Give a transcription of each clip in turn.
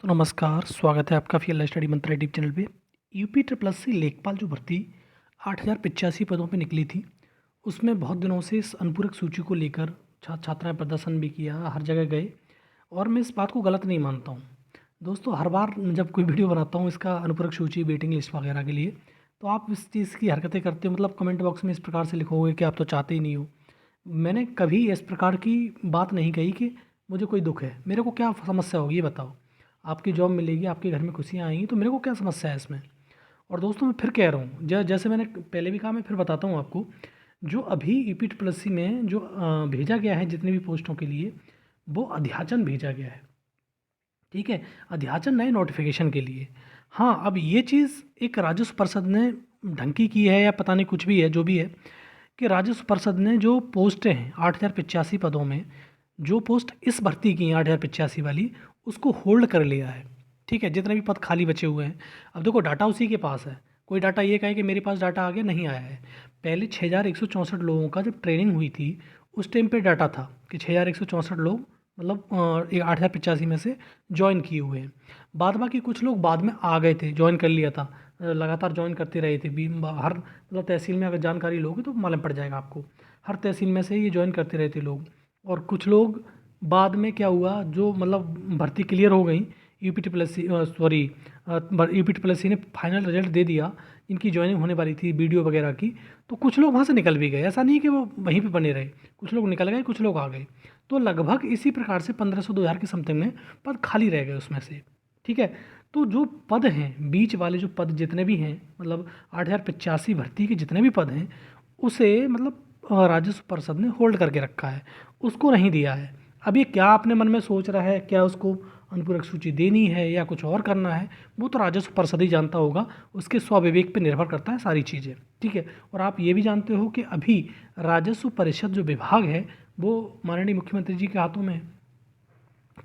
तो नमस्कार, स्वागत है आपका फील्ड स्टडी मंत्रा यूट्यूब चैनल पे। यूपी ट्रिपल एस सी लेखपाल जो भर्ती 8,085 पदों पे निकली थी, उसमें बहुत दिनों से इस अनुपूरक सूची को लेकर छात्राएं प्रदर्शन भी किया, हर जगह गए। और मैं इस बात को गलत नहीं मानता हूँ दोस्तों। हर बार जब कोई वीडियो बनाता हूँ इसका अनुपूरक सूची वेटिंग लिस्ट वगैरह के लिए, तो आप इस चीज़ की हरकतें करते हो, मतलब कमेंट बॉक्स में इस प्रकार से लिखोगे कि आप तो चाहते ही नहीं हो। मैंने कभी इस प्रकार की बात नहीं कही कि मुझे कोई दुख है। मेरे को क्या समस्या होगी ये बताओ। आपकी जॉब मिलेगी, आपके घर में खुशियाँ आएंगी, तो मेरे को क्या समस्या है इसमें। और दोस्तों मैं फिर कह रहा हूँ, जैसे मैंने पहले भी कहा, मैं फिर बताता हूँ आपको। जो अभी ईपी ट्रिपल सी में जो भेजा गया है जितने भी पोस्टों के लिए, वो अध्याचन भेजा गया है। ठीक है, अध्याचन नए नोटिफिकेशन के लिए। हाँ, अब ये चीज़ एक राजस्व परिषद ने ढंग की है या पता नहीं, कुछ भी है जो भी है, कि राजस्व परिषद ने जो पोस्टें हैं 8,085 पदों में, जो पोस्ट इस भर्ती की हैं 8,085 वाली, उसको होल्ड कर लिया है। ठीक है, जितने भी पद खाली बचे हुए हैं। अब देखो, डाटा उसी के पास है। कोई डाटा ये कहे कि मेरे पास डाटा आ गया, नहीं आया है। पहले 6,164 लोगों का जब ट्रेनिंग हुई थी, उस टाइम पे डाटा था कि 6,164 लोग, मतलब 8,085 में से ज्वाइन किए हुए हैं। बाद बाकी कुछ लोग बाद में आ गए थे, ज्वाइन कर लिया था, लगातार ज्वाइन करते रहे थे। हर मतलब तहसील में अगर जानकारी लोगे तो मालूम पड़ जाएगा आपको। हर तहसील में से ये ज्वाइन करते रहे थे लोग। और कुछ लोग बाद में क्या हुआ, जो मतलब भर्ती क्लियर हो गई, UP triple S C, sorry, UP triple S C ने फाइनल रिजल्ट दे दिया, इनकी ज्वाइनिंग होने वाली थी वीडियो वगैरह की, तो कुछ लोग वहाँ से निकल भी गए। ऐसा नहीं है कि वो वहीं पे बने रहे, कुछ लोग निकल गए, कुछ लोग आ गए। तो लगभग इसी प्रकार से 1,500-2,000 के समथिंग में पद खाली रह गए उसमें से। ठीक है, तो जो पद हैं, बीच वाले जो पद जितने भी हैं, मतलब 8,085 भर्ती के जितने भी पद हैं, उसे मतलब राजस्व परिषद ने होल्ड करके रखा है, उसको नहीं दिया है। अब ये क्या अपने मन में सोच रहा है, क्या उसको अनुपूरक सूची देनी है या कुछ और करना है, वो तो राजस्व परिषद ही जानता होगा। उसके स्वविवेक पे निर्भर करता है सारी चीज़ें। ठीक है, और आप ये भी जानते हो कि अभी राजस्व परिषद जो विभाग है, वो माननीय मुख्यमंत्री जी के हाथों में है।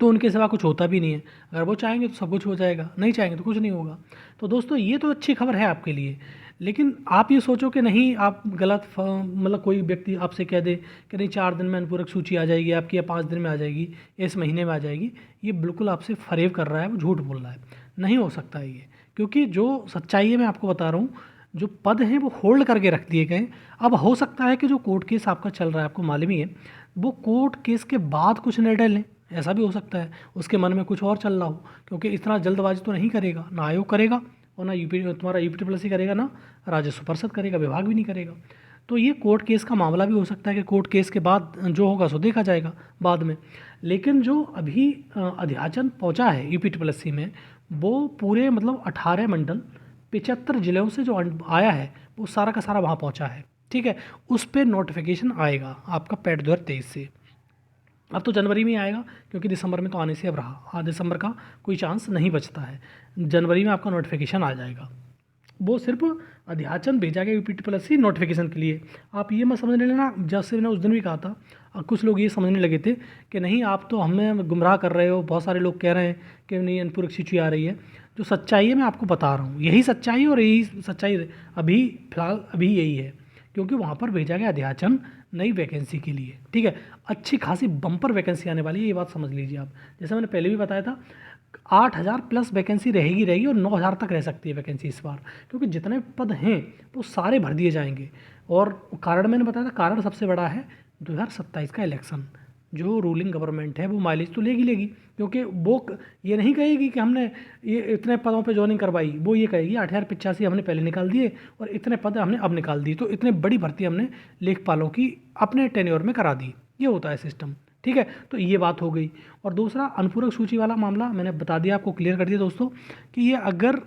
तो उनके सिवा कुछ होता भी नहीं है। अगर वो चाहेंगे तो सब कुछ हो जाएगा, नहीं चाहेंगे तो कुछ नहीं होगा। तो दोस्तों ये तो अच्छी खबर है आपके लिए। लेकिन आप ये सोचो कि नहीं, आप गलत मतलब कोई व्यक्ति आपसे कह दे कि नहीं 4 दिन में अनुपूरक सूची आ जाएगी आपकी, या 5 दिन में आ जाएगी, या इस महीने में आ जाएगी, ये बिल्कुल आपसे फरेब कर रहा है, वो झूठ बोल रहा है। नहीं हो सकता है ये, क्योंकि जो सच्चाई है मैं आपको बता रहा हूँ। जो पद हैं वो होल्ड करके रख दिए गए। अब हो सकता है कि जो कोर्ट केस आपका चल रहा है, आपको मालूम ही है, वो कोर्ट केस के बाद कुछ निर्णय लें, ऐसा भी हो सकता है। उसके मन में कुछ और चल रहा हो, क्योंकि इतना जल्दबाजी तो नहीं करेगा, ना आयोग करेगा, और ना यूपी तुम्हारा यूपी ट्रिपल सी करेगा, ना राजस्व परिषद करेगा, विभाग भी नहीं करेगा। तो ये कोर्ट केस का मामला भी हो सकता है कि कोर्ट केस के बाद जो होगा सो देखा जाएगा बाद में। लेकिन जो अभी अध्याचन पहुंचा है यूपी ट्रिपल सी में, वो पूरे मतलब 18 मंडल 75 जिलों से जो आया है, वो सारा का सारा वहाँ पहुँचा है। ठीक है, उस पर नोटिफिकेशन आएगा आपका पैट 2023 से। अब तो जनवरी में ही आएगा, क्योंकि दिसंबर में तो आने से अब रहा, हाँ, दिसंबर का कोई चांस नहीं बचता है। जनवरी में आपका नोटिफिकेशन आ जाएगा। वो सिर्फ अध्याचन भेजा गया UP triple S C notification के लिए। आप ये मत समझने लेना, जैसे मैंने उस दिन भी कहा था, और कुछ लोग ये समझने लगे थे कि नहीं आप तो हमें गुमराह कर रहे हो, बहुत सारे लोग कह रहे हैं कि नहीं अनुपूरक सूची आ रही है। जो सच्चाई है मैं आपको बता रहा हूँ, यही सच्चाई है, और यही सच्चाई अभी फिलहाल अभी यही है। क्योंकि वहाँ पर भेजा गया अध्याचन नई वैकेंसी के लिए। ठीक है, अच्छी खासी बम्पर वैकेंसी आने वाली है, ये बात समझ लीजिए आप। जैसे मैंने पहले भी बताया था, 8,000 प्लस वैकेंसी रहेगी, और 9,000 तक रह सकती है वैकेंसी इस बार, क्योंकि जितने पद हैं वो सारे भर दिए जाएंगे। और कारण मैंने बताया था, कारण सबसे बड़ा है 2027 का इलेक्शन। जो रूलिंग गवर्नमेंट है वो माइलेज तो लेगी, क्योंकि वो ये नहीं कहेगी कि हमने ये इतने पदों पे ज्वाइनिंग करवाई, वो ये कहेगी 8,085 हमने पहले निकाल दिए और इतने पद हमने अब निकाल दिए, तो इतने बड़ी भर्ती हमने लेखपालों की अपने टेन्योर में करा दी। ये होता है सिस्टम। ठीक है, तो ये बात हो गई। और दूसरा अनुपूरक सूची वाला मामला मैंने बता दिया आपको, क्लियर कर दिया दोस्तों, कि ये अगर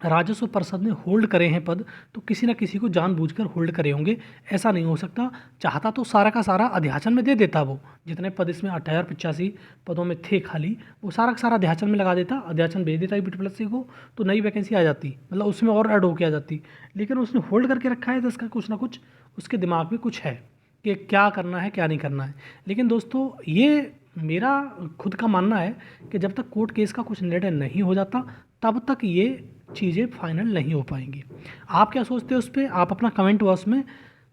राजस्व परिषद ने होल्ड करे हैं पद, तो किसी ना किसी को जानबूझकर होल्ड करे होंगे। ऐसा नहीं हो सकता। चाहता तो सारा का सारा अध्याचन में दे देता, वो जितने पद इसमें 8,085 पदों में थे खाली, वो सारा का सारा अध्याचन में लगा देता, अध्याचन भेज देता यूपी ट्रिपल एस सी को, तो नई वैकेंसी आ जाती, मतलब उसमें और ऐड होकर आ जाती। लेकिन उसने होल्ड करके रखा है, तो इसका कुछ ना कुछ उसके दिमाग में कुछ है कि क्या करना है क्या नहीं करना है। लेकिन दोस्तों ये मेरा खुद का मानना है कि जब तक कोर्ट केस का कुछ निर्णय नहीं हो जाता, तब तक ये चीज़ें फाइनल नहीं हो पाएंगी। आप क्या सोचते हो उस पर, आप अपना कमेंट बॉक्स में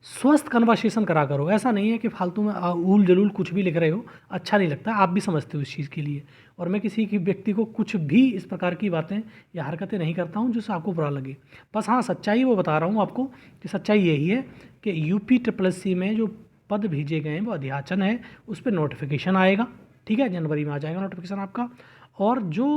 स्वस्थ कन्वर्सेशन करा करो। ऐसा नहीं है कि फालतू में ऊल जलूल कुछ भी लिख रहे हो, अच्छा नहीं लगता, आप भी समझते हो इस चीज़ के लिए। और मैं किसी की व्यक्ति को कुछ भी इस प्रकार की बातें या हरकतें नहीं करता हूँ जिससे आपको बुरा लगे। बस हाँ, सच्चाई वो बता रहा हूँ आपको कि सच्चाई यही है कि UP SSC में जो पद भेजे गए हैं वो अध्याचन है, उस पर नोटिफिकेशन आएगा। ठीक है, जनवरी में आ जाएगा नोटिफिकेशन आपका। और जो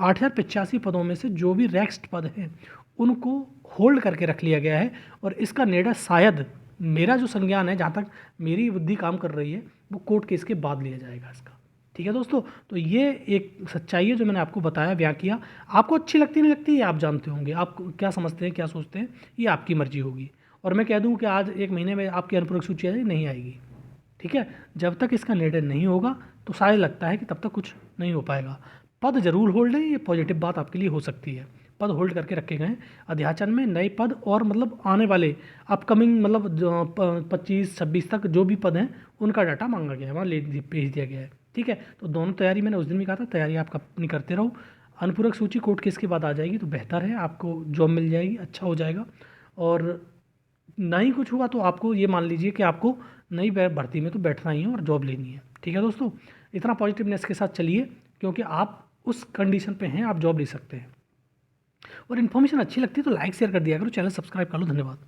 8085 पदों में से जो भी रेक्स्ट पद हैं उनको होल्ड करके रख लिया गया है। और इसका निर्णय शायद, मेरा जो संज्ञान है, जहाँ तक मेरी बुद्धि काम कर रही है, वो कोर्ट केस के बाद लिया जाएगा इसका। ठीक है दोस्तों, तो ये एक सच्चाई है जो मैंने आपको बताया, बयां किया। आपको अच्छी लगती नहीं लगती ये आप जानते होंगे, आप क्या समझते हैं क्या सोचते हैं ये आपकी मर्जी होगी। और मैं कह दूं कि आज 1 महीने में आपकी अनुपूरक सूची नहीं आएगी। ठीक है, जब तक इसका निर्णय नहीं होगा तो शायद लगता है कि तब तक कुछ नहीं हो पाएगा। पद जरूर होल्ड है, ये पॉजिटिव बात आपके लिए हो सकती है। पद होल्ड करके रखे गए हैं अध्याचन में, नए पद और मतलब आने वाले अपकमिंग मतलब 25-26 तक जो भी पद हैं उनका डाटा मांगा गया है, वहाँ भेज दिया गया है। ठीक है, तो दोनों तैयारी मैंने उस दिन भी कहा था, तैयारी आप अपनी करते रहो। अनुपूरक सूची कोर्ट केस के बाद आ जाएगी तो बेहतर है, आपको जॉब मिल जाएगी, अच्छा हो जाएगा। और नहीं कुछ हुआ तो आपको ये मान लीजिए कि आपको नई भर्ती में तो बैठना ही है और जॉब लेनी है। ठीक है दोस्तों, इतना पॉजिटिवनेस के साथ चलिए, क्योंकि आप उस कंडीशन पे हैं, आप जॉब ले सकते हैं। और इन्फॉर्मेशन अच्छी लगती है तो लाइक शेयर कर दिया करो, चैनल सब्सक्राइब कर लो। धन्यवाद।